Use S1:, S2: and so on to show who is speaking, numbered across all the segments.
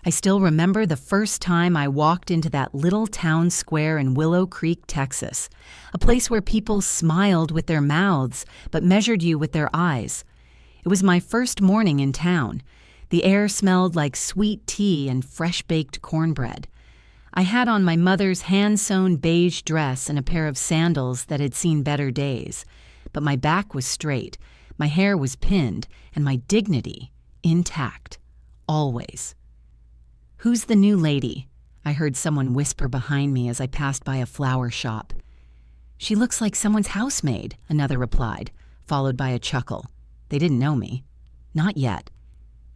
S1: I still remember the first time I walked into that little town square in Willow Creek, Texas, a place where people smiled with their mouths but measured you with their eyes. It was my first morning in town. The air smelled like sweet tea and fresh-baked cornbread. I had on my mother's hand-sewn beige dress and a pair of sandals that had seen better days. But my back was straight, my hair was pinned, and my dignity intact. Always. "Who's the new lady?" I heard someone whisper behind me as I passed by a flower shop. "She looks like someone's housemaid," another replied, followed by a chuckle. They didn't know me. Not yet.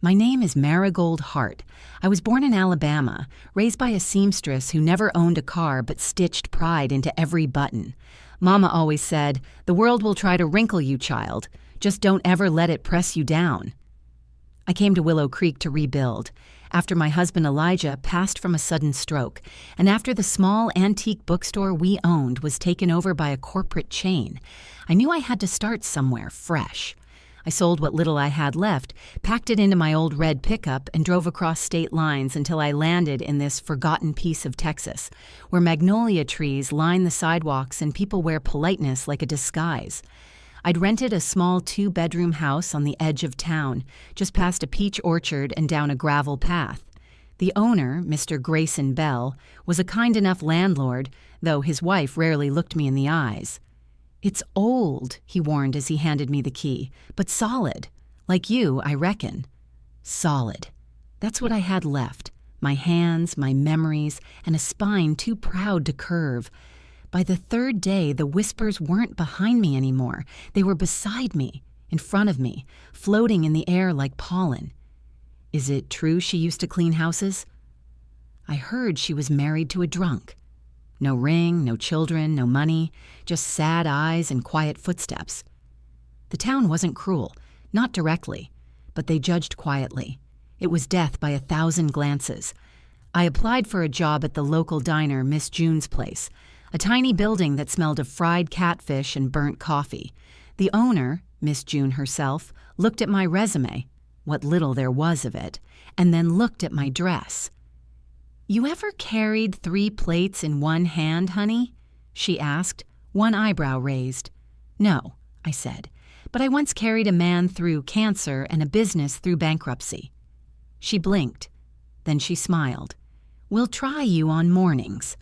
S1: "My name is Marigold Hart. I was born in Alabama, raised by a seamstress who never owned a car but stitched pride into every button. Mama always said, 'The world will try to wrinkle you, child. Just don't ever let it press you down.' I came to Willow Creek to rebuild, after my husband Elijah passed from a sudden stroke, and after the small antique bookstore we owned was taken over by a corporate chain. I knew I had to start somewhere fresh. I sold what little I had left, packed it into my old red pickup, and drove across state lines until I landed in this forgotten piece of Texas, where magnolia trees line the sidewalks and people wear politeness like a disguise. I'd rented a small 2-bedroom house on the edge of town, just past a peach orchard and down a gravel path. The owner, Mr. Grayson Bell, was a kind enough landlord, though his wife rarely looked me in the eyes. "It's old," he warned as he handed me the key, "but solid. Like you, I reckon." Solid. That's what I had left. My hands, my memories, and a spine too proud to curve. By the third day, the whispers weren't behind me anymore. They were beside me, in front of me, floating in the air like pollen. "Is it true she used to clean houses?" "I heard she was married to a drunk. No ring, no children, no money, just sad eyes and quiet footsteps." The town wasn't cruel, not directly, but they judged quietly. It was death by 1,000 glances. I applied for a job at the local diner, Miss June's place, a tiny building that smelled of fried catfish and burnt coffee. The owner, Miss June herself, looked at my resume, what little there was of it, and then looked at my dress. "You ever carried 3 plates in one hand, honey?" she asked, one eyebrow raised. "No," I said, "but I once carried a man through cancer and a business through bankruptcy." She blinked. Then she smiled. "We'll try you on mornings."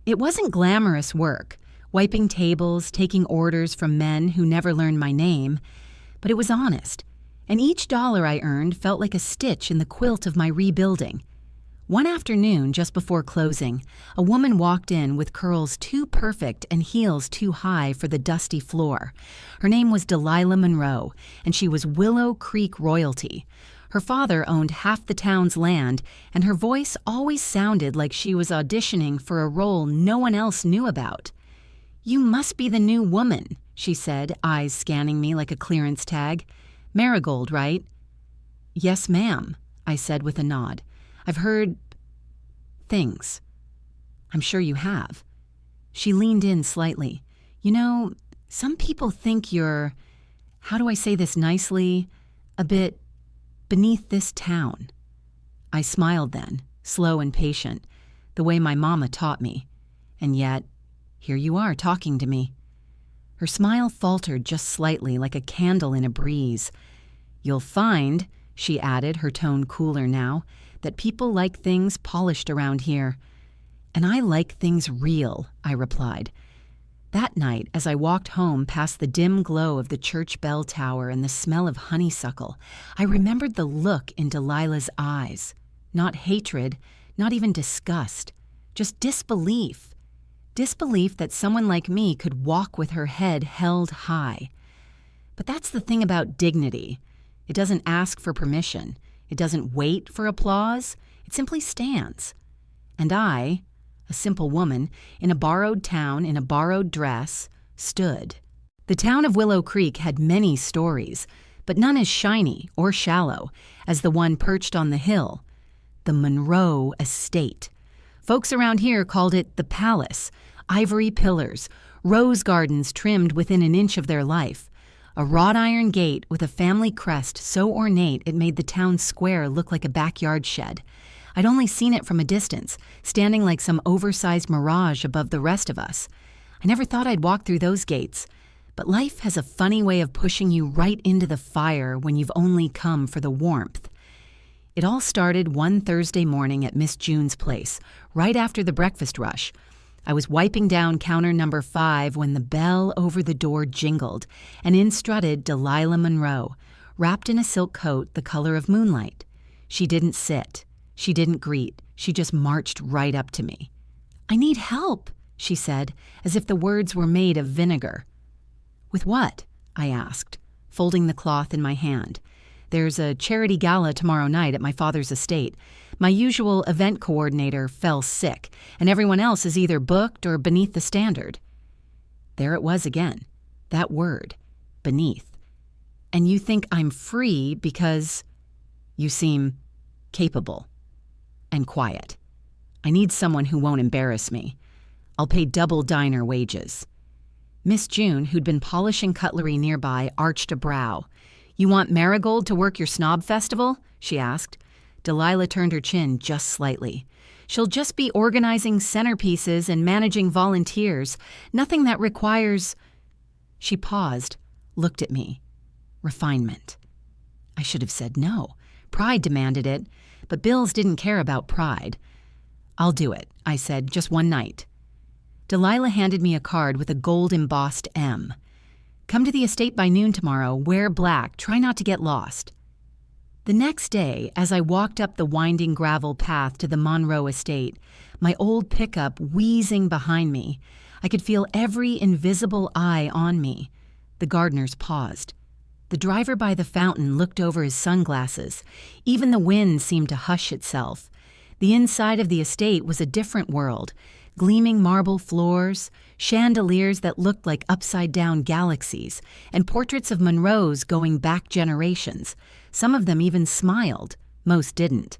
S1: It wasn't glamorous work, wiping tables, taking orders from men who never learned my name, but it was honest, and each dollar I earned felt like a stitch in the quilt of my rebuilding. One afternoon, just before closing, a woman walked in with curls too perfect and heels too high for the dusty floor. Her name was Delilah Monroe, and she was Willow Creek royalty. Her father owned half the town's land, and her voice always sounded like she was auditioning for a role no one else knew about. "You must be the new woman," she said, eyes scanning me like a clearance tag. "Marigold, right?" "Yes, ma'am," I said with a nod. "I've heard things." "I'm sure you have." She leaned in slightly. "You know, some people think you're, how do I say this nicely, a bit beneath this town." I smiled then, slow and patient, the way my mama taught me. And yet, here you are talking to me. Her smile faltered just slightly, like a candle in a breeze. "You'll find," she added, her tone cooler now, "that people like things polished around here." "And I like things real," I replied. That night, as I walked home past the dim glow of the church bell tower and the smell of honeysuckle, I remembered the look in Delilah's eyes. Not hatred, not even disgust, just disbelief. Disbelief that someone like me could walk with her head held high. But that's the thing about dignity. It doesn't ask for permission. It doesn't wait for applause. It simply stands. And I, a simple woman, in a borrowed town, in a borrowed dress, stood. The town of Willow Creek had many stories, but none as shiny or shallow as the one perched on the hill, the Monroe Estate. Folks around here called it the Palace, ivory pillars, rose gardens trimmed within an inch of their life, a wrought iron gate with a family crest so ornate it made the town square look like a backyard shed, I'd only seen it from a distance, standing like some oversized mirage above the rest of us. I never thought I'd walk through those gates. But life has a funny way of pushing you right into the fire when you've only come for the warmth. It all started one Thursday morning at Miss June's place, right after the breakfast rush. I was wiping down counter number 5 when the bell over the door jingled, and in strutted Delilah Monroe, wrapped in a silk coat the color of moonlight. She didn't sit. She didn't greet. She just marched right up to me. "I need help," she said, as if the words were made of vinegar. "With what?" I asked, folding the cloth in my hand. "There's a charity gala tomorrow night at my father's estate. My usual event coordinator fell sick, and everyone else is either booked or beneath the standard." There it was again, that word, beneath. "And you think I'm free because you seem capable and quiet. I need someone who won't embarrass me. I'll pay double diner wages." Miss June, who'd been polishing cutlery nearby, arched a brow. "You want Marigold to work your snob festival?" she asked. Delilah turned her chin just slightly. "She'll just be organizing centerpieces and managing volunteers. Nothing that requires—" She paused, looked at me. Refinement. I should have said no. Pride demanded it, but Bills didn't care about pride. "I'll do it," I said, "just one night." Delilah handed me a card with a gold-embossed M. "Come to the estate by noon tomorrow, wear black, try not to get lost." The next day, as I walked up the winding gravel path to the Monroe estate, my old pickup wheezing behind me, I could feel every invisible eye on me. The gardeners paused. The driver by the fountain looked over his sunglasses. Even the wind seemed to hush itself. The inside of the estate was a different world. Gleaming marble floors, chandeliers that looked like upside-down galaxies, and portraits of Monroes going back generations. Some of them even smiled. Most didn't.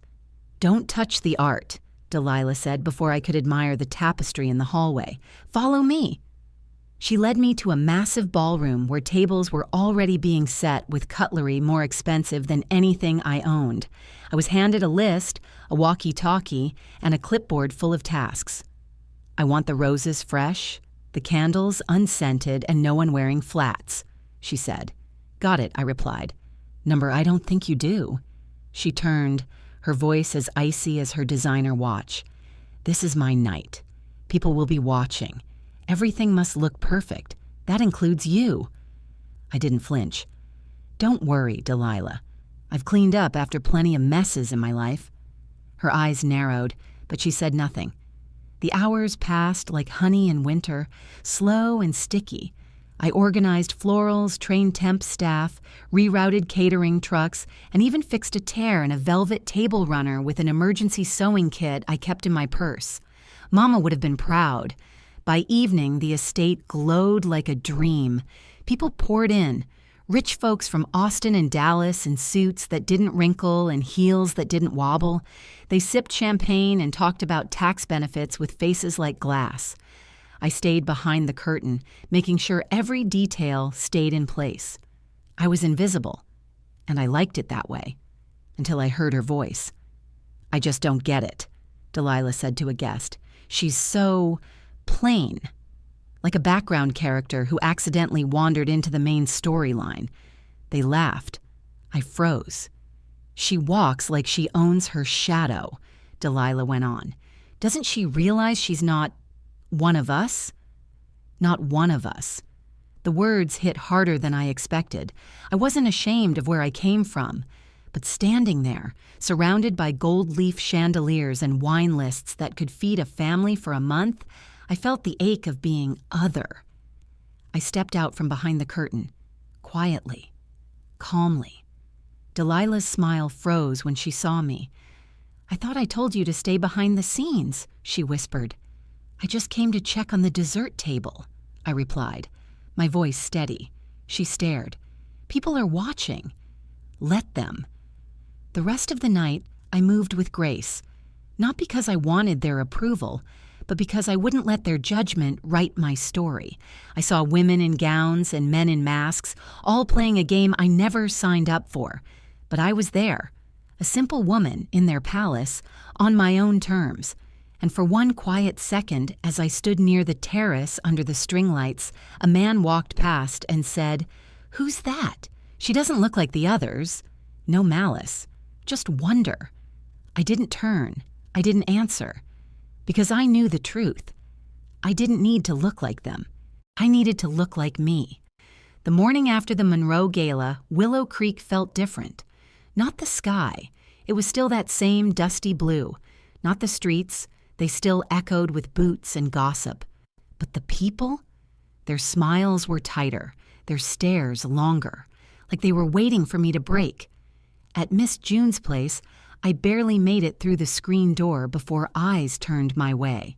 S1: "Don't touch the art," Delilah said before I could admire the tapestry in the hallway. "Follow me." She led me to a massive ballroom where tables were already being set with cutlery more expensive than anything I owned. I was handed a list, a walkie-talkie, and a clipboard full of tasks. "I want the roses fresh, the candles unscented, and no one wearing flats," she said. "Got it," I replied. "Number, I don't think you do." She turned, her voice as icy as her designer watch. "This is my night. People will be watching. Everything must look perfect. That includes you." I didn't flinch. "Don't worry, Delilah. I've cleaned up after plenty of messes in my life." Her eyes narrowed, but she said nothing. The hours passed like honey in winter, slow and sticky. I organized florals, trained temp staff, rerouted catering trucks, and even fixed a tear in a velvet table runner with an emergency sewing kit I kept in my purse. Mama would have been proud. By evening, the estate glowed like a dream. People poured in. Rich folks from Austin and Dallas in suits that didn't wrinkle and heels that didn't wobble. They sipped champagne and talked about tax benefits with faces like glass. I stayed behind the curtain, making sure every detail stayed in place. I was invisible, and I liked it that way, until I heard her voice. "I just don't get it," Delilah said to a guest. "She's so plain. Like a background character who accidentally wandered into the main storyline." They laughed. I froze. "She walks like she owns her shadow," Delilah went on. "Doesn't she realize she's not one of us?" Not one of us. The words hit harder than I expected. I wasn't ashamed of where I came from. But standing there, surrounded by gold leaf chandeliers and wine lists that could feed a family for a month, I felt the ache of being other. I stepped out from behind the curtain, quietly, calmly. Delilah's smile froze when she saw me. "I thought I told you to stay behind the scenes," she whispered. "I just came to check on the dessert table," I replied, my voice steady. She stared. "People are watching. Let them." The rest of the night, I moved with grace, not because I wanted their approval, but because I wouldn't let their judgment write my story. I saw women in gowns and men in masks, all playing a game I never signed up for. But I was there. A simple woman in their palace, on my own terms. And for one quiet second, as I stood near the terrace under the string lights, a man walked past and said, "Who's that? She doesn't look like the others." No malice, just wonder. I didn't turn. I didn't answer. Because I knew the truth. I didn't need to look like them. I needed to look like me. The morning after the Monroe Gala, Willow Creek felt different. Not the sky. It was still that same dusty blue. Not the streets. They still echoed with boots and gossip. But the people? Their smiles were tighter, their stares longer, like they were waiting for me to break. At Miss June's place, I barely made it through the screen door before eyes turned my way.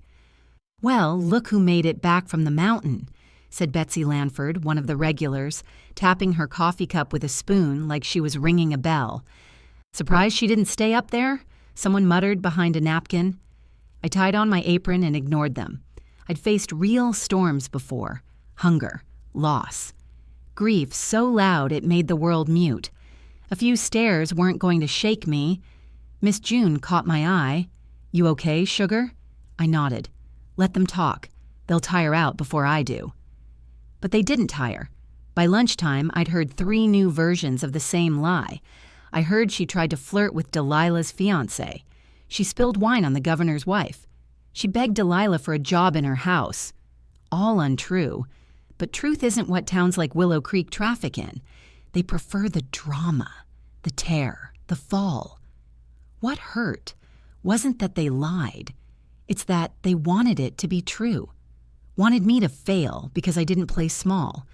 S1: "Well, look who made it back from the mountain," said Betsy Lanford, one of the regulars, tapping her coffee cup with a spoon like she was ringing a bell. "Surprised she didn't stay up there?" someone muttered behind a napkin. I tied on my apron and ignored them. I'd faced real storms before. Hunger, loss, grief so loud it made the world mute. A few stares weren't going to shake me. Miss June caught my eye. "You okay, sugar?" I nodded. Let them talk. They'll tire out before I do. But they didn't tire. By lunchtime, I'd heard 3 new versions of the same lie. I heard she tried to flirt with Delilah's fiancé. She spilled wine on the governor's wife. She begged Delilah for a job in her house. All untrue. But truth isn't what towns like Willow Creek traffic in. They prefer the drama, the tear, the fall. What hurt wasn't that they lied. It's that they wanted it to be true. Wanted me to fail because I didn't play small.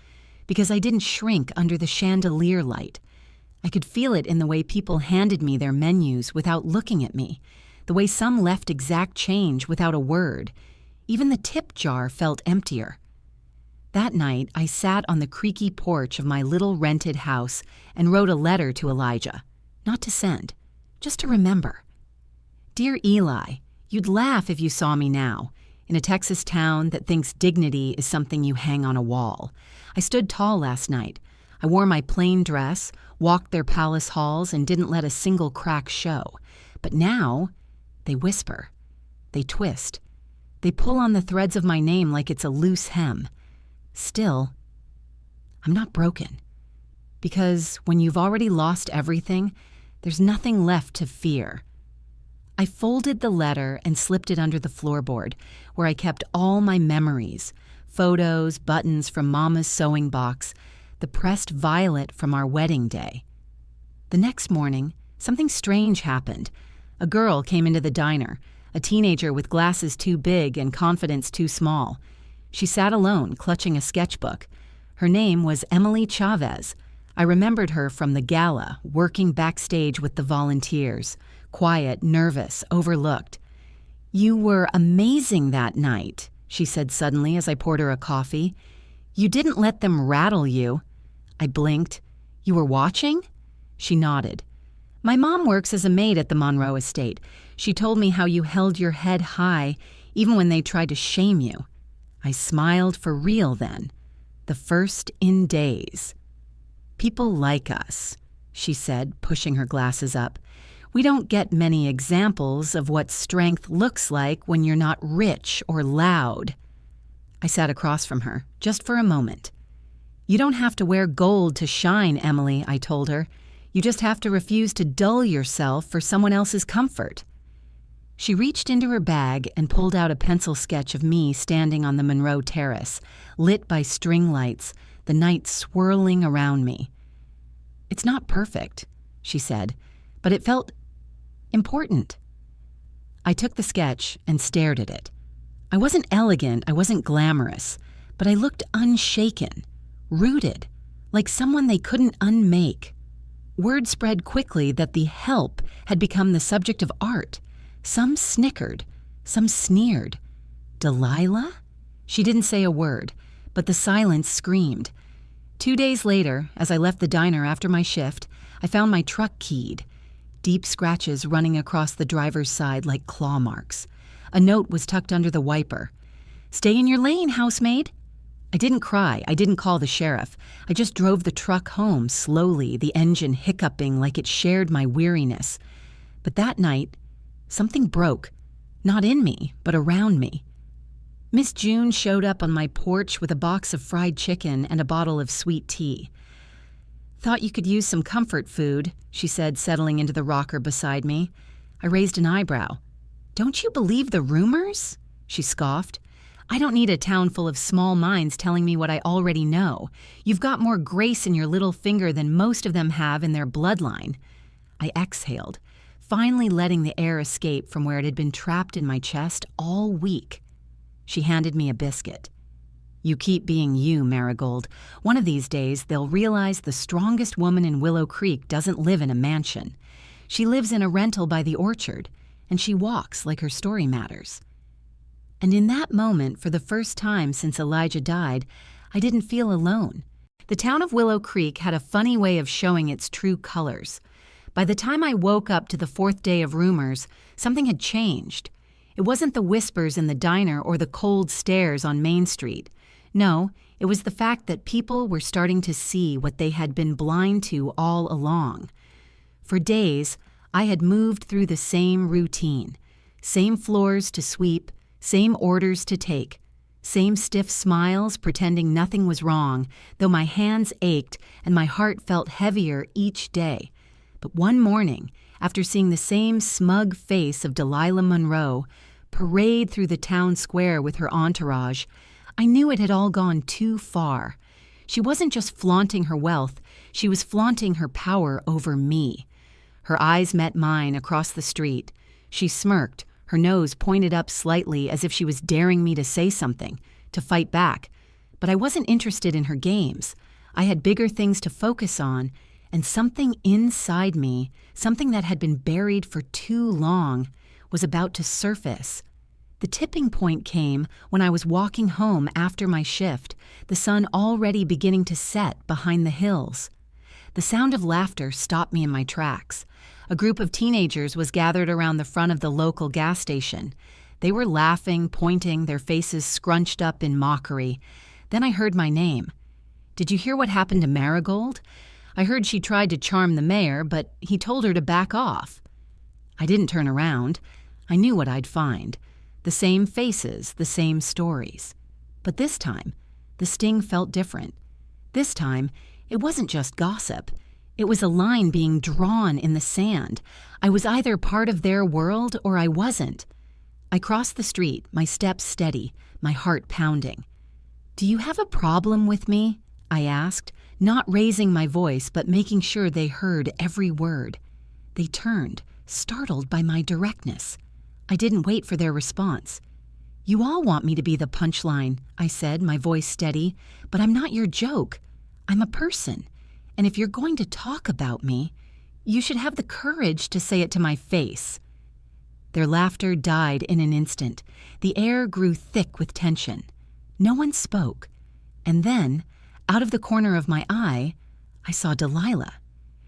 S1: Because I didn't shrink under the chandelier light. I could feel it in the way people handed me their menus without looking at me. The way some left exact change without a word. Even the tip jar felt emptier. That night, I sat on the creaky porch of my little rented house and wrote a letter to Elijah. Not to send, just to remember. "Dear Eli, you'd laugh if you saw me now, in a Texas town that thinks dignity is something you hang on a wall. I stood tall last night. I wore my plain dress, walked their palace halls, and didn't let a single crack show. But now, they whisper. They twist. They pull on the threads of my name like it's a loose hem. Still, I'm not broken. Because when you've already lost everything, there's nothing left to fear." I folded the letter and slipped it under the floorboard, where I kept all my memories, photos, buttons from Mama's sewing box, the pressed violet from our wedding day. The next morning, something strange happened. A girl came into the diner, a teenager with glasses too big and confidence too small. She sat alone, clutching a sketchbook. Her name was Emily Chavez. I remembered her from the gala, working backstage with the volunteers. Quiet, nervous, overlooked. "You were amazing that night," she said suddenly as I poured her a coffee. "You didn't let them rattle you." I blinked. "You were watching?" She nodded. "My mom works as a maid at the Monroe estate. She told me how you held your head high, even when they tried to shame you." I smiled for real then. The first in days. "People like us," she said, pushing her glasses up. "We don't get many examples of what strength looks like when you're not rich or loud." I sat across from her, just for a moment. "You don't have to wear gold to shine, Emily," I told her. "You just have to refuse to dull yourself for someone else's comfort." She reached into her bag and pulled out a pencil sketch of me standing on the Monroe Terrace, lit by string lights, the night swirling around me. "It's not perfect," she said, "but it felt important." I took the sketch and stared at it. I wasn't elegant, I wasn't glamorous, but I looked unshaken, rooted, like someone they couldn't unmake. Word spread quickly that the help had become the subject of art. Some snickered, some sneered. Delilah? She didn't say a word, but the silence screamed. 2 days later, as I left the diner after my shift, I found my truck keyed. Deep scratches running across the driver's side like claw marks. A note was tucked under the wiper. "Stay in your lane, housemaid." I didn't cry, I didn't call the sheriff. I just drove the truck home slowly, the engine hiccuping like it shared my weariness. But that night, something broke, not in me, but around me. Miss June showed up on my porch with a box of fried chicken and a bottle of sweet tea. "Thought you could use some comfort food," she said, settling into the rocker beside me. I raised an eyebrow. "Don't you believe the rumors?" she scoffed. "I don't need a town full of small minds telling me what I already know. You've got more grace in your little finger than most of them have in their bloodline." I exhaled, finally letting the air escape from where it had been trapped in my chest all week. She handed me a biscuit. "You keep being you, Marigold. One of these days, they'll realize the strongest woman in Willow Creek doesn't live in a mansion. She lives in a rental by the orchard, and she walks like her story matters." And in that moment, for the first time since Elijah died, I didn't feel alone. The town of Willow Creek had a funny way of showing its true colors. By the time I woke up to the fourth day of rumors, something had changed. It wasn't the whispers in the diner or the cold stares on Main Street. No, it was the fact that people were starting to see what they had been blind to all along. For days, I had moved through the same routine. Same floors to sweep, same orders to take, same stiff smiles pretending nothing was wrong, though my hands ached and my heart felt heavier each day. But one morning, after seeing the same smug face of Delilah Monroe parade through the town square with her entourage, I knew it had all gone too far. She wasn't just flaunting her wealth, she was flaunting her power over me. Her eyes met mine across the street. She smirked, her nose pointed up slightly as if she was daring me to say something, to fight back. But I wasn't interested in her games. I had bigger things to focus on, and something inside me, something that had been buried for too long, was about to surface. The tipping point came when I was walking home after my shift, the sun already beginning to set behind the hills. The sound of laughter stopped me in my tracks. A group of teenagers was gathered around the front of the local gas station. They were laughing, pointing, their faces scrunched up in mockery. Then I heard my name. "Did you hear what happened to Marigold? I heard she tried to charm the mayor, but he told her to back off." I didn't turn around. I knew what I'd find. The same faces, the same stories. But this time, the sting felt different. This time, it wasn't just gossip. It was a line being drawn in the sand. I was either part of their world or I wasn't. I crossed the street, my steps steady, my heart pounding. "Do you have a problem with me?" I asked, not raising my voice but making sure they heard every word. They turned, startled by my directness. I didn't wait for their response. "You all want me to be the punchline," I said, my voice steady, "but I'm not your joke. I'm a person. And if you're going to talk about me, you should have the courage to say it to my face." Their laughter died in an instant. The air grew thick with tension. No one spoke. And then, out of the corner of my eye, I saw Delilah.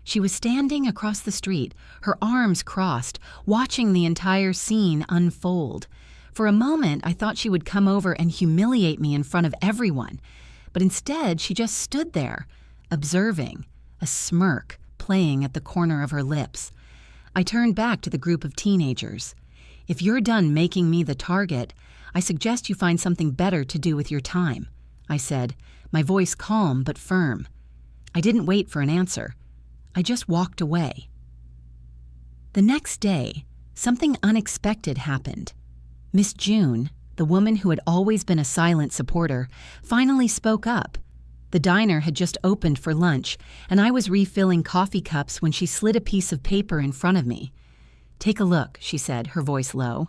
S1: She was standing across the street, her arms crossed, watching the entire scene unfold. For a moment, I thought she would come over and humiliate me in front of everyone. But instead, she just stood there, observing, a smirk playing at the corner of her lips. I turned back to the group of teenagers. "If you're done making me the target, I suggest you find something better to do with your time," I said, my voice calm but firm. I didn't wait for an answer. I just walked away. The next day, something unexpected happened. Miss June, the woman who had always been a silent supporter, finally spoke up. The diner had just opened for lunch, and I was refilling coffee cups when she slid a piece of paper in front of me. "Take a look," she said, her voice low.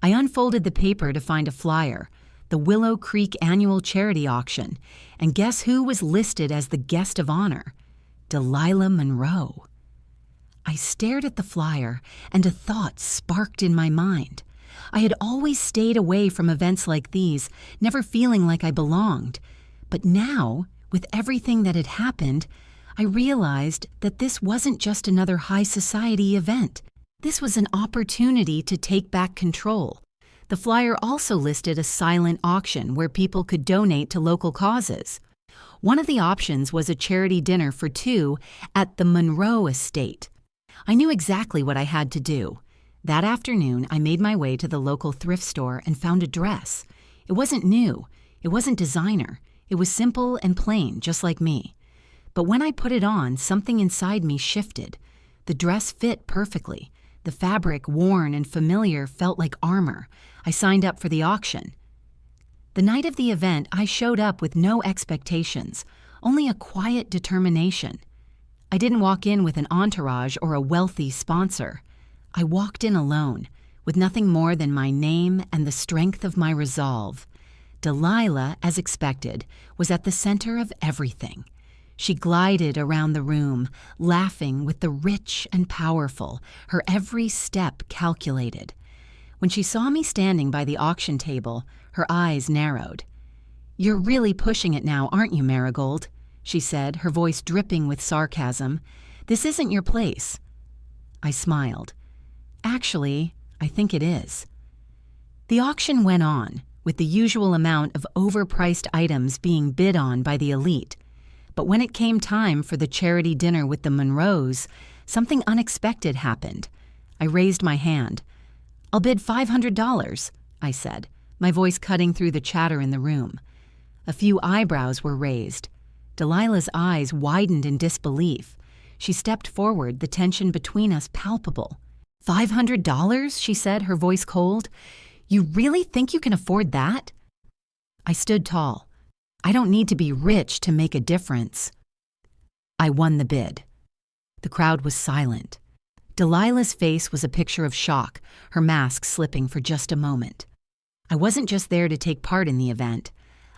S1: I unfolded the paper to find a flyer, the Willow Creek Annual Charity Auction, and guess who was listed as the guest of honor? Delilah Monroe. I stared at the flyer, and a thought sparked in my mind. I had always stayed away from events like these, never feeling like I belonged. But now, with everything that had happened, I realized that this wasn't just another high society event. This was an opportunity to take back control. The flyer also listed a silent auction where people could donate to local causes. One of the options was a charity dinner for two at the Monroe estate. I knew exactly what I had to do. That afternoon, I made my way to the local thrift store and found a dress. It wasn't new. It wasn't designer. It was simple and plain, just like me. But when I put it on, something inside me shifted. The dress fit perfectly. The fabric, worn and familiar, felt like armor. I signed up for the auction. The night of the event, I showed up with no expectations, only a quiet determination. I didn't walk in with an entourage or a wealthy sponsor. I walked in alone, with nothing more than my name and the strength of my resolve. Delilah, as expected, was at the center of everything. She glided around the room, laughing with the rich and powerful, her every step calculated. When she saw me standing by the auction table, her eyes narrowed. "You're really pushing it now, aren't you, Marigold?" she said, her voice dripping with sarcasm. "This isn't your place." I smiled. "Actually, I think it is." The auction went on, with the usual amount of overpriced items being bid on by the elite. But when it came time for the charity dinner with the Monroes, something unexpected happened. I raised my hand. "I'll bid $500, I said, my voice cutting through the chatter in the room. A few eyebrows were raised. Delilah's eyes widened in disbelief. She stepped forward, the tension between us palpable. $500, she said, her voice cold. "You really think you can afford that?" I stood tall. "I don't need to be rich to make a difference." I won the bid. The crowd was silent. Delilah's face was a picture of shock, her mask slipping for just a moment. I wasn't just there to take part in the event.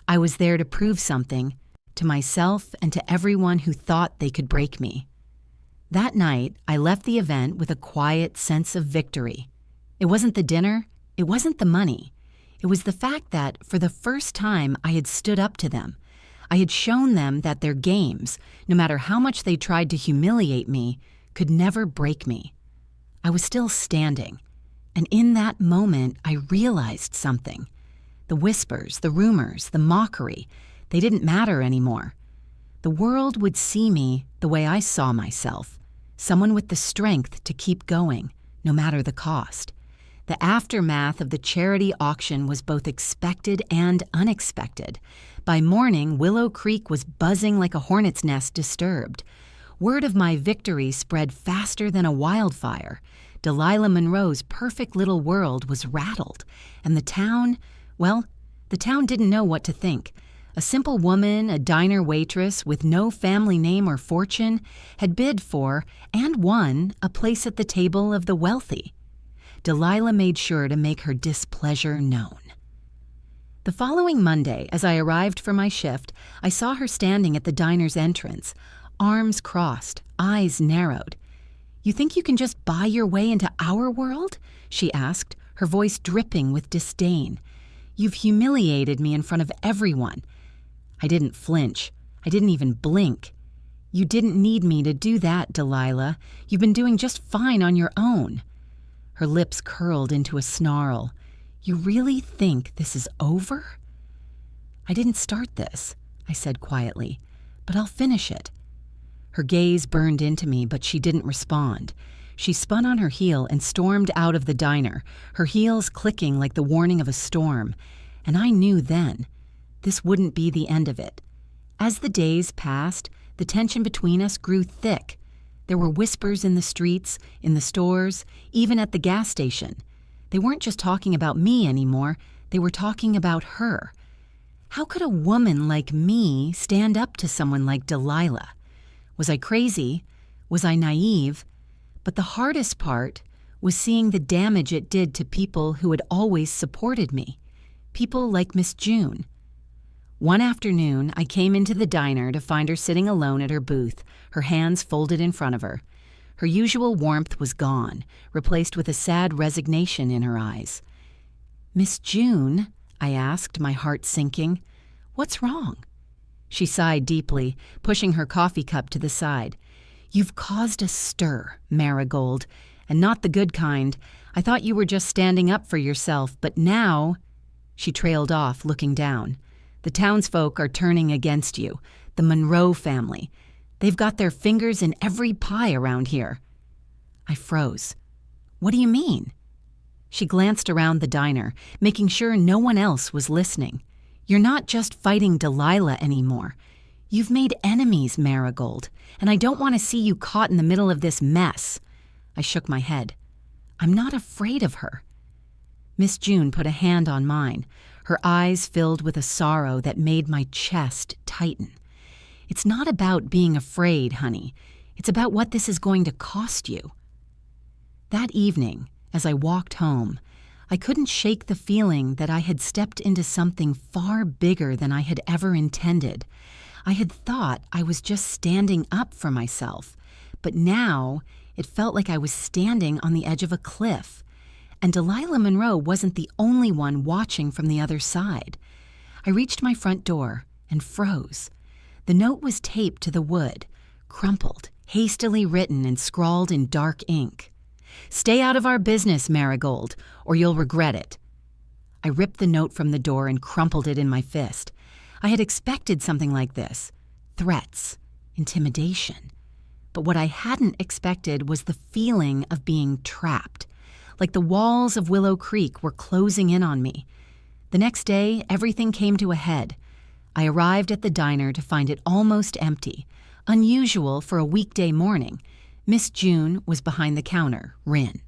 S1: I was there to prove something, to myself and to everyone who thought they could break me. That night, I left the event with a quiet sense of victory. It wasn't the dinner, it wasn't the money. It was the fact that, for the first time, I had stood up to them. I had shown them that their games, no matter how much they tried to humiliate me, could never break me. I was still standing, and in that moment, I realized something. The whispers, the rumors, the mockery, they didn't matter anymore. The world would see me the way I saw myself, someone with the strength to keep going, no matter the cost. The aftermath of the charity auction was both expected and unexpected. By morning, Willow Creek was buzzing like a hornet's nest disturbed. Word of my victory spread faster than a wildfire. Delilah Monroe's perfect little world was rattled, and the town didn't know what to think. A simple woman, a diner waitress with no family name or fortune, had bid for, and won, a place at the table of the wealthy. Delilah made sure to make her displeasure known. The following Monday, as I arrived for my shift, I saw her standing at the diner's entrance, arms crossed, eyes narrowed. "You think you can just buy your way into our world?" she asked, her voice dripping with disdain. "You've humiliated me in front of everyone." I didn't flinch. I didn't even blink. "You didn't need me to do that, Delilah. You've been doing just fine on your own." Her lips curled into a snarl. "You really think this is over?" "I didn't start this," I said quietly, "but I'll finish it." Her gaze burned into me, but she didn't respond. She spun on her heel and stormed out of the diner, her heels clicking like the warning of a storm. And I knew then, this wouldn't be the end of it. As the days passed, the tension between us grew thick. There were whispers in the streets, in the stores, even at the gas station. They weren't just talking about me anymore, they were talking about her. How could a woman like me stand up to someone like Delilah? Was I crazy? Was I naive? But the hardest part was seeing the damage it did to people who had always supported me. People like Miss June. One afternoon, I came into the diner to find her sitting alone at her booth, her hands folded in front of her. Her usual warmth was gone, replaced with a sad resignation in her eyes. "Miss June," I asked, my heart sinking, "what's wrong?" She sighed deeply, pushing her coffee cup to the side. "You've caused a stir, Marigold, and not the good kind. I thought you were just standing up for yourself, but now—" She trailed off, looking down. "The townsfolk are turning against you, the Monroe family. They've got their fingers in every pie around here." I froze. What do you mean? She glanced around the diner, making sure no one else was listening. You're not just fighting Delilah anymore. You've made enemies, Marigold, and I don't want to see you caught in the middle of this mess. I shook my head. I'm not afraid of her. Miss June put a hand on mine, her eyes filled with a sorrow that made my chest tighten. It's not about being afraid, honey. It's about what this is going to cost you. That evening, as I walked home, I couldn't shake the feeling that I had stepped into something far bigger than I had ever intended. I had thought I was just standing up for myself, but now it felt like I was standing on the edge of a cliff. And Delilah Monroe wasn't the only one watching from the other side. I reached my front door and froze. The note was taped to the wood, crumpled, hastily written and scrawled in dark ink. Stay out of our business, Marigold, or you'll regret it. I ripped the note from the door and crumpled it in my fist. I had expected something like this. Threats, intimidation. But what I hadn't expected was the feeling of being trapped, like the walls of Willow Creek were closing in on me. The next day, everything came to a head. I arrived at the diner to find it almost empty, unusual for a weekday morning. Miss June was behind the counter, Rin.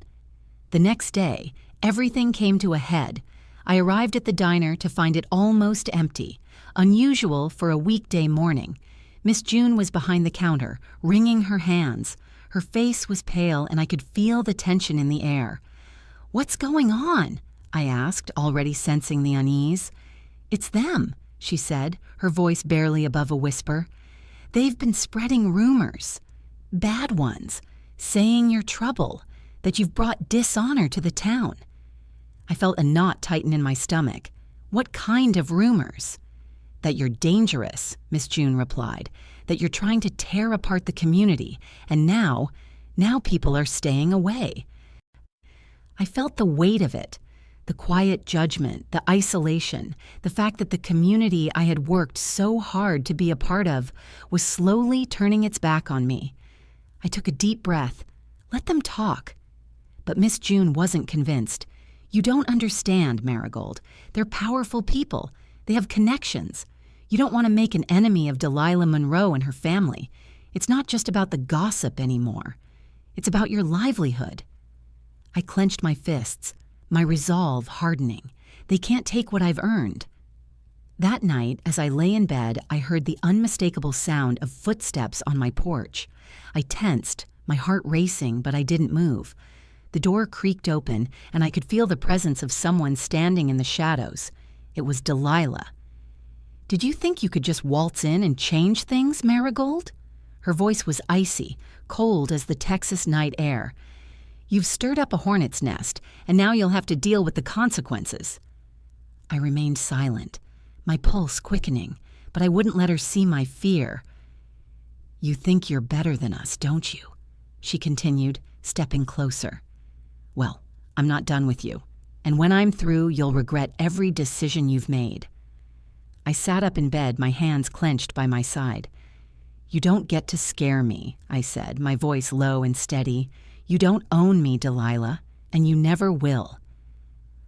S1: The next day, everything came to a head. I arrived at the diner to find it almost empty, unusual for a weekday morning. Miss June was behind the counter, wringing her hands. Her face was pale, and I could feel the tension in the air. What's going on? I asked, already sensing the unease. It's them, she said, her voice barely above a whisper. They've been spreading rumors. Bad ones, saying you're trouble, that you've brought dishonor to the town. I felt a knot tighten in my stomach. What kind of rumors? That you're dangerous, Miss June replied, that you're trying to tear apart the community, and now people are staying away. I felt the weight of it, the quiet judgment, the isolation, the fact that the community I had worked so hard to be a part of was slowly turning its back on me. I took a deep breath. Let them talk. But Miss June wasn't convinced. You don't understand, Marigold. They're powerful people. They have connections. You don't want to make an enemy of Delilah Monroe and her family. It's not just about the gossip anymore. It's about your livelihood. I clenched my fists, my resolve hardening. They can't take what I've earned. That night, as I lay in bed, I heard the unmistakable sound of footsteps on my porch. I tensed, my heart racing, but I didn't move. The door creaked open, and I could feel the presence of someone standing in the shadows. It was Delilah. Did you think you could just waltz in and change things, Marigold? Her voice was icy, cold as the Texas night air. You've stirred up a hornet's nest, and now you'll have to deal with the consequences. I remained silent, my pulse quickening, but I wouldn't let her see my fear. You think you're better than us, don't you? She continued, stepping closer. Well, I'm not done with you, and when I'm through, you'll regret every decision you've made. I sat up in bed, my hands clenched by my side. You don't get to scare me, I said, my voice low and steady. You don't own me, Delilah, and you never will.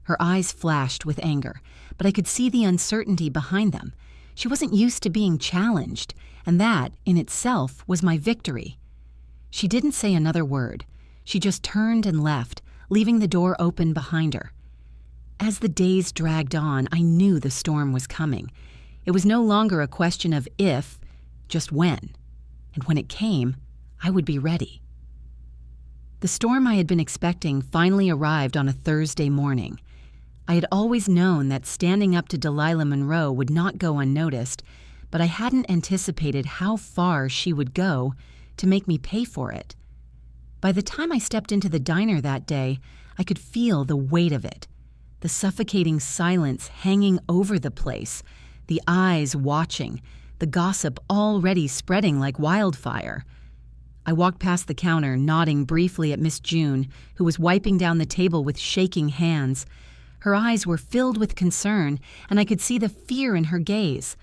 S1: Her eyes flashed with anger, but I could see the uncertainty behind them. She wasn't used to being challenged, and that, in itself, was my victory. She didn't say another word. She just turned and left, leaving the door open behind her. As the days dragged on, I knew the storm was coming. It was no longer a question of if, just when. And when it came, I would be ready. The storm I had been expecting finally arrived on a Thursday morning. I had always known that standing up to Delilah Monroe would not go unnoticed, but I hadn't anticipated how far she would go to make me pay for it. By the time I stepped into the diner that day, I could feel the weight of it, the suffocating silence hanging over the place, the eyes watching, the gossip already spreading like wildfire. I walked past the counter, nodding briefly at Miss June, who was wiping down the table with shaking hands. Her eyes were filled with concern, and I could see the fear in her gaze.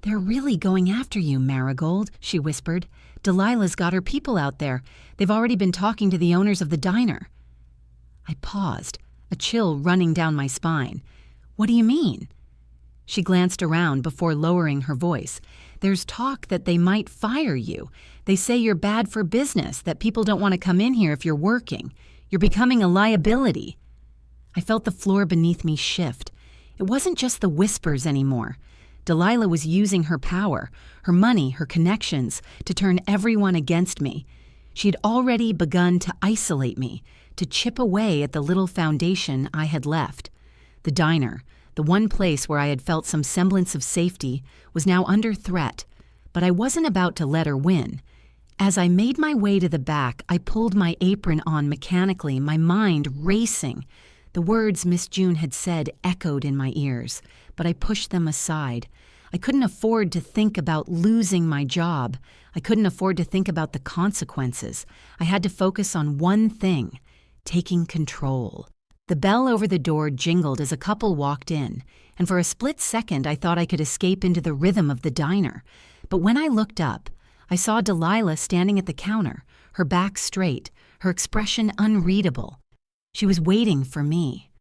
S1: "They're really going after you, Marigold," she whispered. "Delilah's got her people out there. They've already been talking to the owners of the diner." I paused, a chill running down my spine. "What do you mean?" She glanced around before lowering her voice. "There's talk that they might fire you. They say you're bad for business, that people don't want to come in here if you're working. You're becoming a liability." I felt the floor beneath me shift. It wasn't just the whispers anymore. Delilah was using her power, her money, her connections, to turn everyone against me. She had already begun to isolate me, to chip away at the little foundation I had left. The diner, the one place where I had felt some semblance of safety, was now under threat, but I wasn't about to let her win. As I made my way to the back, I pulled my apron on mechanically, my mind racing. The words Miss June had said echoed in my ears, but I pushed them aside. I couldn't afford to think about losing my job. I couldn't afford to think about the consequences. I had to focus on one thing: taking control. The bell over the door jingled as a couple walked in, and for a split second I thought I could escape into the rhythm of the diner. But when I looked up, I saw Delilah standing at the counter, her back straight, her expression unreadable. She was waiting for me.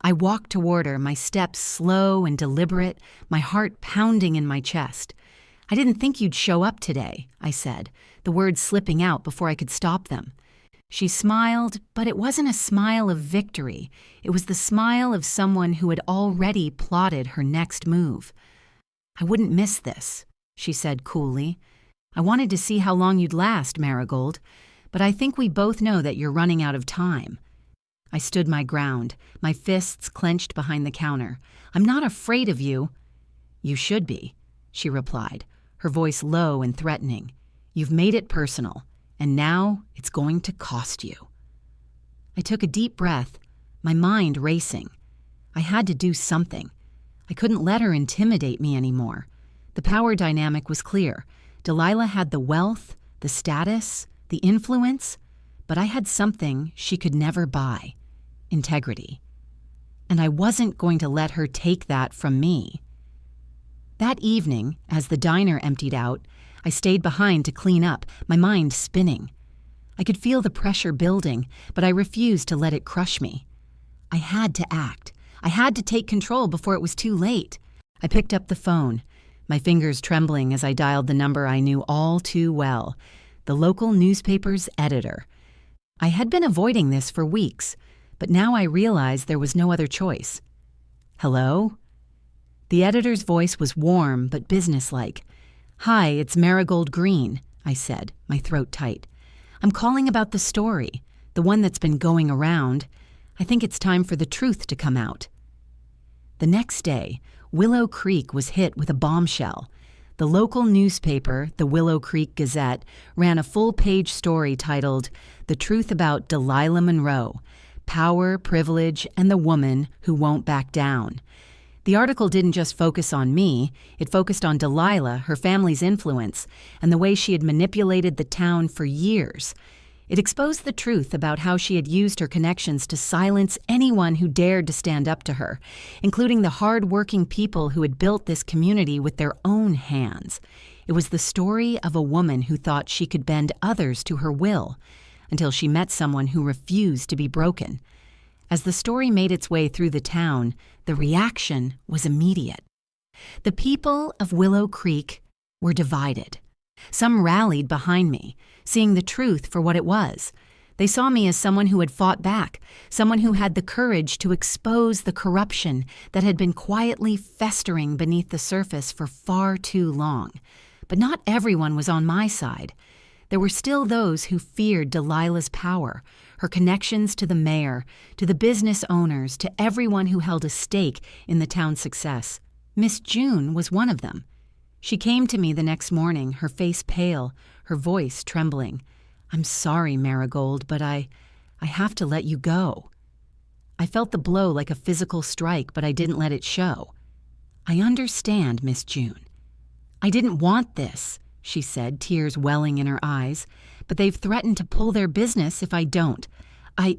S1: I walked toward her, my steps slow and deliberate, my heart pounding in my chest. "I didn't think you'd show up today," I said, the words slipping out before I could stop them. She smiled, but it wasn't a smile of victory. It was the smile of someone who had already plotted her next move. "I wouldn't miss this," she said coolly. "I wanted to see how long you'd last, Marigold, but I think we both know that you're running out of time." I stood my ground, my fists clenched behind the counter. "I'm not afraid of you." "You should be," she replied, her voice low and threatening. "You've made it personal, and now it's going to cost you." I took a deep breath, my mind racing. I had to do something. I couldn't let her intimidate me anymore. The power dynamic was clear. Delilah had the wealth, the status, the influence, but I had something she could never buy: integrity. And I wasn't going to let her take that from me. That evening, as the diner emptied out, I stayed behind to clean up, my mind spinning. I could feel the pressure building, but I refused to let it crush me. I had to act. I had to take control before it was too late. I picked up the phone, my fingers trembling as I dialed the number I knew all too well: the local newspaper's editor. I had been avoiding this for weeks, but now I realized there was no other choice. "Hello?" The editor's voice was warm but businesslike. "Hi, it's Marigold Green," I said, my throat tight. "I'm calling about the story, the one that's been going around. I think it's time for the truth to come out." The next day, Willow Creek was hit with a bombshell. The local newspaper, the Willow Creek Gazette, ran a full-page story titled "The Truth About Delilah Monroe: Power, Privilege, and the Woman Who Won't Back Down." The article didn't just focus on me, it focused on Delilah, her family's influence, and the way she had manipulated the town for years. It exposed the truth about how she had used her connections to silence anyone who dared to stand up to her, including the hard-working people who had built this community with their own hands. It was the story of a woman who thought she could bend others to her will, until she met someone who refused to be broken. As the story made its way through the town, the reaction was immediate. The people of Willow Creek were divided. Some rallied behind me, seeing the truth for what it was. They saw me as someone who had fought back, someone who had the courage to expose the corruption that had been quietly festering beneath the surface for far too long. But not everyone was on my side. There were still those who feared Delilah's power, her connections to the mayor, to the business owners, to everyone who held a stake in the town's success. Miss June was one of them. She came to me the next morning, her face pale, her voice trembling. "I'm sorry, Marigold, but I have to let you go." I felt the blow like a physical strike, but I didn't let it show. "I understand, Miss June. I didn't want this," she said, tears welling in her eyes, "but they've threatened to pull their business if I don't. I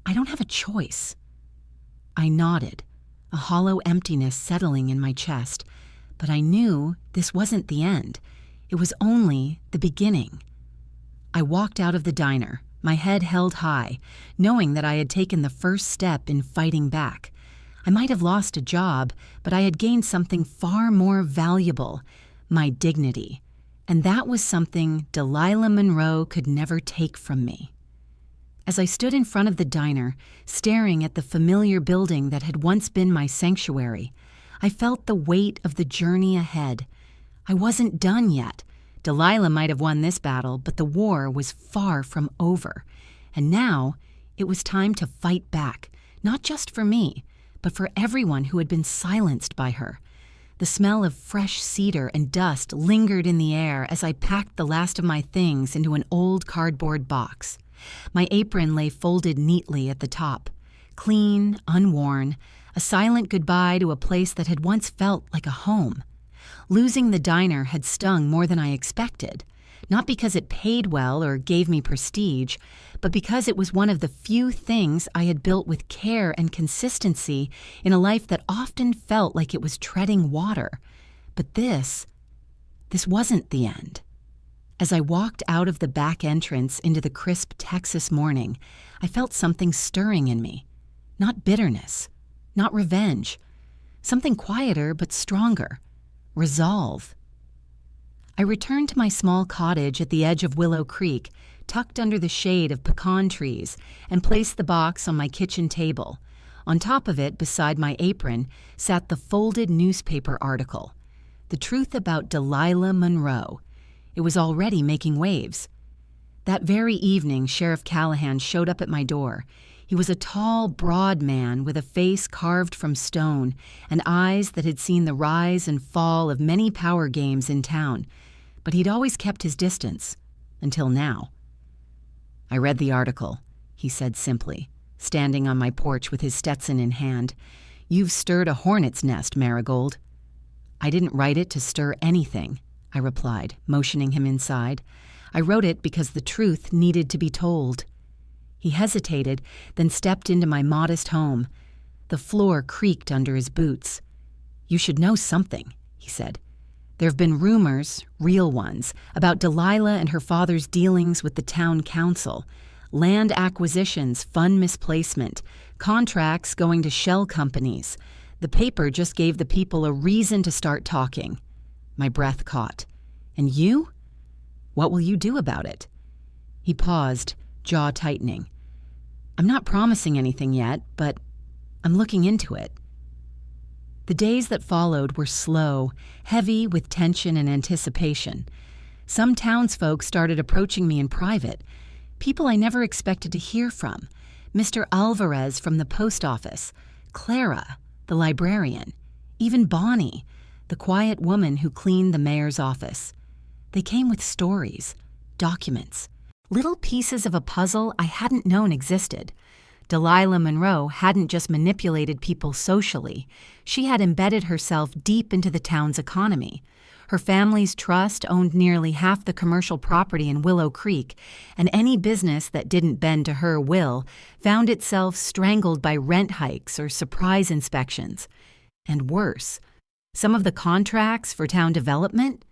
S1: don't have a choice." I nodded, a hollow emptiness settling in my chest. But I knew this wasn't the end. It was only the beginning. I walked out of the diner, my head held high, knowing that I had taken the first step in fighting back. I might have lost a job, but I had gained something far more valuable, my dignity. And that was something Delilah Monroe could never take from me. As I stood in front of the diner, staring at the familiar building that had once been my sanctuary, I felt the weight of the journey ahead. I wasn't done yet. Delilah might have won this battle, but the war was far from over. And now, it was time to fight back, not just for me, but for everyone who had been silenced by her. The smell of fresh cedar and dust lingered in the air as I packed the last of my things into an old cardboard box. My apron lay folded neatly at the top, clean, unworn, a silent goodbye to a place that had once felt like a home. Losing the diner had stung more than I expected, not because it paid well or gave me prestige, but because it was one of the few things I had built with care and consistency in a life that often felt like it was treading water. But this wasn't the end. As I walked out of the back entrance into the crisp Texas morning, I felt something stirring in me. Not bitterness, not revenge. Something quieter but stronger. Resolve. I returned to my small cottage at the edge of Willow Creek, tucked under the shade of pecan trees, and placed the box on my kitchen table. On top of it, beside my apron, sat the folded newspaper article. The truth about Delilah Monroe. It was already making waves. That very evening, Sheriff Callahan showed up at my door. He was a tall, broad man with a face carved from stone and eyes that had seen the rise and fall of many power games in town. But he'd always kept his distance, until now. "I read the article," he said simply, standing on my porch with his Stetson in hand. "You've stirred a hornet's nest, Marigold." "I didn't write it to stir anything," I replied, motioning him inside. "I wrote it because the truth needed to be told." He hesitated, then stepped into my modest home. The floor creaked under his boots. "You should know something," he said. "There have been rumors, real ones, about Delilah and her father's dealings with the town council. Land acquisitions, fund misplacement, contracts going to shell companies. The paper just gave the people a reason to start talking." My breath caught. "And you? What will you do about it?" He paused, jaw tightening. "I'm not promising anything yet, but I'm looking into it." The days that followed were slow, heavy with tension and anticipation. Some townsfolk started approaching me in private, people I never expected to hear from. Mr. Alvarez from the post office, Clara, the librarian, even Bonnie, the quiet woman who cleaned the mayor's office. They came with stories, documents, little pieces of a puzzle I hadn't known existed. Delilah Monroe hadn't just manipulated people socially. She had embedded herself deep into the town's economy. Her family's trust owned nearly half the commercial property in Willow Creek, and any business that didn't bend to her will found itself strangled by rent hikes or surprise inspections. And worse, some of the contracts for town development,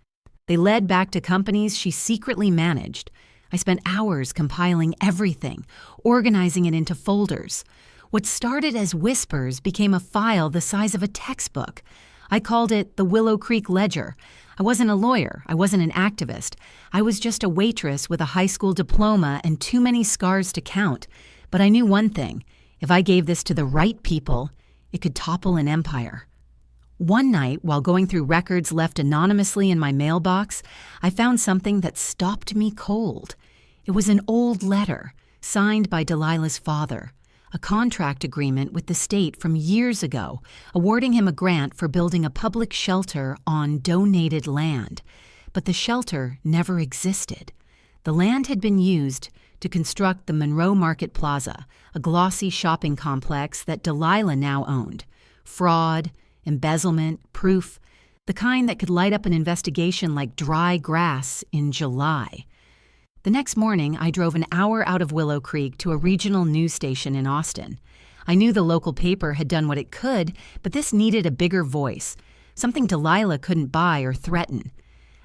S1: they led back to companies she secretly managed. I spent hours compiling everything, organizing it into folders. What started as whispers became a file the size of a textbook. I called it the Willow Creek Ledger. I wasn't a lawyer. I wasn't an activist. I was just a waitress with a high school diploma and too many scars to count. But I knew one thing. If I gave this to the right people, it could topple an empire. One night, while going through records left anonymously in my mailbox, I found something that stopped me cold. It was an old letter, signed by Delilah's father, a contract agreement with the state from years ago, awarding him a grant for building a public shelter on donated land. But the shelter never existed. The land had been used to construct the Monroe Market Plaza, a glossy shopping complex that Delilah now owned. Fraud, embezzlement, proof, the kind that could light up an investigation like dry grass in July. The next morning, I drove an hour out of Willow Creek to a regional news station in Austin. I knew the local paper had done what it could, but this needed a bigger voice, something Delilah couldn't buy or threaten.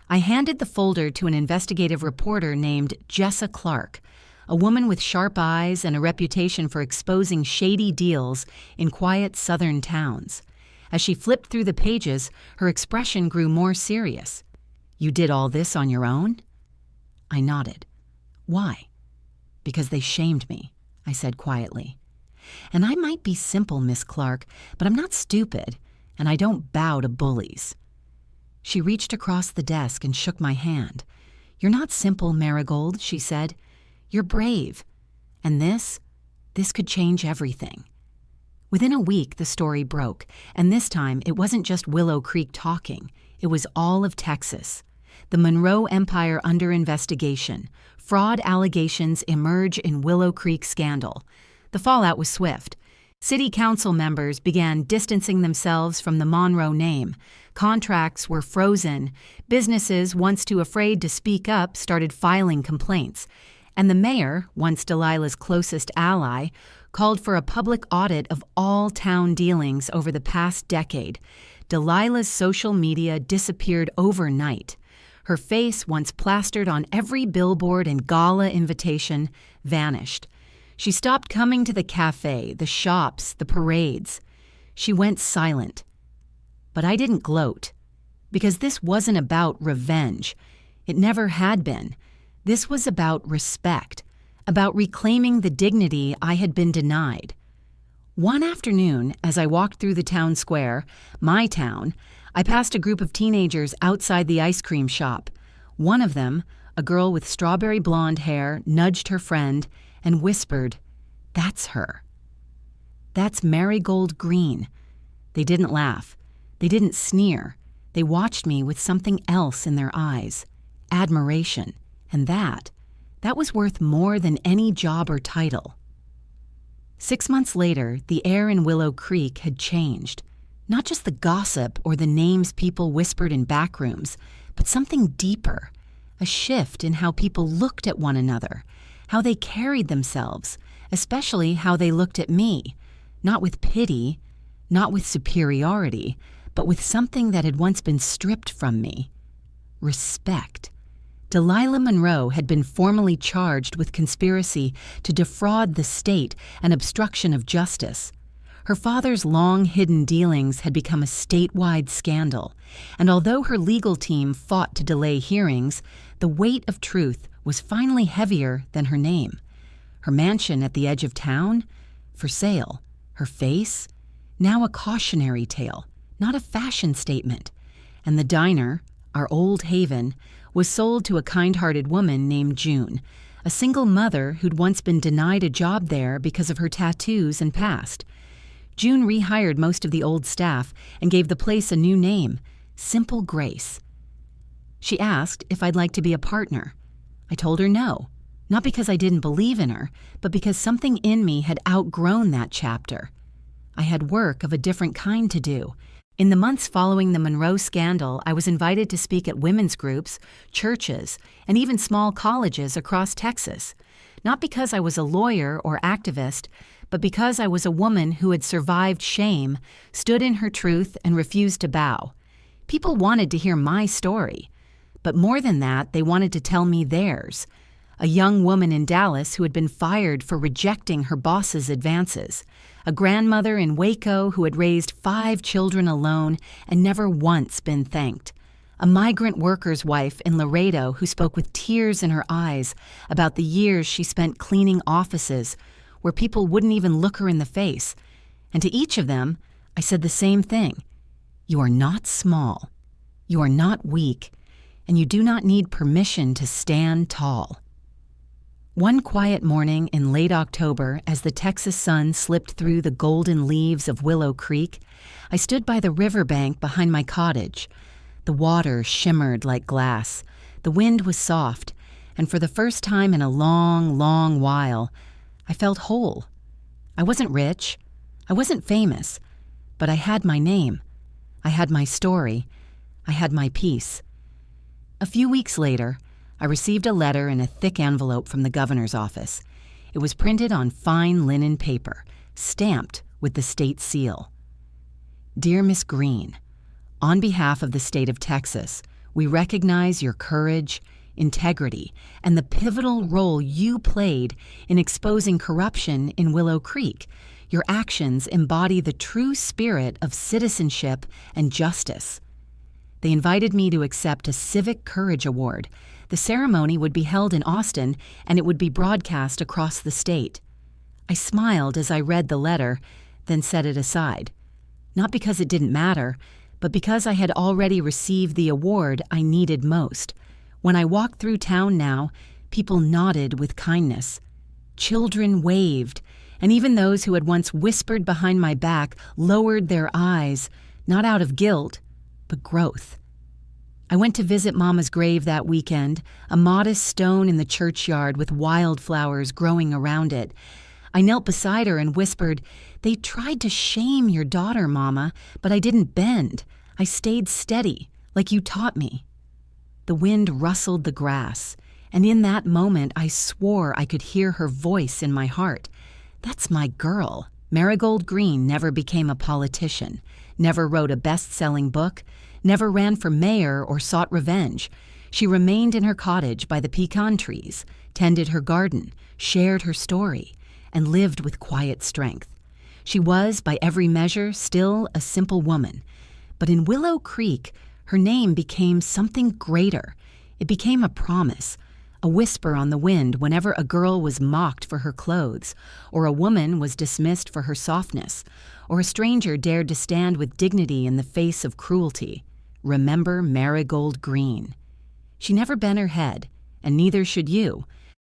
S1: I handed the folder to an investigative reporter named Jessa Clark, a woman with sharp eyes and a reputation for exposing shady deals in quiet southern towns. As she flipped through the pages, her expression grew more serious. "You did all this on your own?" I nodded. "Why?" "Because they shamed me," I said quietly. "And I might be simple, Miss Clark, but I'm not stupid, and I don't bow to bullies." She reached across the desk and shook my hand. "You're not simple, Marigold," she said. "You're brave. And this could change everything." Within a week, the story broke, and this time it wasn't just Willow Creek talking. It was all of Texas. The Monroe Empire under investigation. Fraud allegations emerge in Willow Creek scandal. The fallout was swift. City council members began distancing themselves from the Monroe name. Contracts were frozen. Businesses, once too afraid to speak up, started filing complaints. And the mayor, once Delilah's closest ally, called for a public audit of all town dealings over the past decade. Delilah's social media disappeared overnight. Her face, once plastered on every billboard and gala invitation, vanished. She stopped coming to the cafe, the shops, the parades. She went silent. But I didn't gloat, because this wasn't about revenge. It never had been. This was about respect, about reclaiming the dignity I had been denied. One afternoon, as I walked through the town square, my town, I passed a group of teenagers outside the ice cream shop. One of them, a girl with strawberry blonde hair, nudged her friend and whispered, "That's her. That's Marigold Green." They didn't laugh. They didn't sneer. They watched me with something else in their eyes, admiration, and that was worth more than any job or title. 6 months later, the air in Willow Creek had changed. Not just the gossip or the names people whispered in back rooms, but something deeper, a shift in how people looked at one another, how they carried themselves, especially how they looked at me, not with pity, not with superiority, but with something that had once been stripped from me: respect. Delilah Monroe had been formally charged with conspiracy to defraud the state and obstruction of justice. Her father's long-hidden dealings had become a statewide scandal, and although her legal team fought to delay hearings, the weight of truth was finally heavier than her name. Her mansion at the edge of town? For sale. Her face? Now a cautionary tale, not a fashion statement. And the diner, our old haven, was sold to a kind-hearted woman named June, a single mother who'd once been denied a job there because of her tattoos and past. June rehired most of the old staff and gave the place a new name, Simple Grace. She asked if I'd like to be a partner. I told her no, not because I didn't believe in her, but because something in me had outgrown that chapter. I had work of a different kind to do. In the months following the Monroe scandal, I was invited to speak at women's groups, churches, and even small colleges across Texas. Not because I was a lawyer or activist, but because I was a woman who had survived shame, stood in her truth, and refused to bow. People wanted to hear my story. But more than that, they wanted to tell me theirs. A young woman in Dallas who had been fired for rejecting her boss's advances. A grandmother in Waco who had raised 5 children alone and never once been thanked. A migrant worker's wife in Laredo who spoke with tears in her eyes about the years she spent cleaning offices where people wouldn't even look her in the face. And to each of them, I said the same thing. You are not small. You are not weak. And you do not need permission to stand tall. One quiet morning in late October, as the Texas sun slipped through the golden leaves of Willow Creek, I stood by the riverbank behind my cottage. The water shimmered like glass. The wind was soft, and for the first time in a long, long while, I felt whole. I wasn't rich. I wasn't famous. But I had my name. I had my story. I had my peace. A few weeks later, I received a letter in a thick envelope from the governor's office. It was printed on fine linen paper, stamped with the state seal. Dear Miss Green, On behalf of the state of Texas, we recognize your courage, integrity, and the pivotal role you played in exposing corruption in Willow Creek. Your actions embody the true spirit of citizenship and justice. They invited me to accept a Civic Courage Award. The ceremony would be held in Austin, and it would be broadcast across the state. I smiled as I read the letter, then set it aside. Not because it didn't matter, but because I had already received the award I needed most. When I walked through town now, people nodded with kindness. Children waved, and even those who had once whispered behind my back lowered their eyes, not out of guilt, but growth. I went to visit Mama's grave that weekend, a modest stone in the churchyard with wildflowers growing around it. I knelt beside her and whispered, "They tried to shame your daughter, Mama, but I didn't bend. I stayed steady, like you taught me." The wind rustled the grass, and in that moment I swore I could hear her voice in my heart. That's my girl. Marigold Green never became a politician, never wrote a best-selling book, never ran for mayor or sought revenge. She remained in her cottage by the pecan trees, tended her garden, shared her story, and lived with quiet strength. She was, by every measure, still a simple woman. But in Willow Creek, her name became something greater. It became a promise, a whisper on the wind whenever a girl was mocked for her clothes, or a woman was dismissed for her softness, or a stranger dared to stand with dignity in the face of cruelty. Remember Marigold Green. She never bent her head, and neither should you.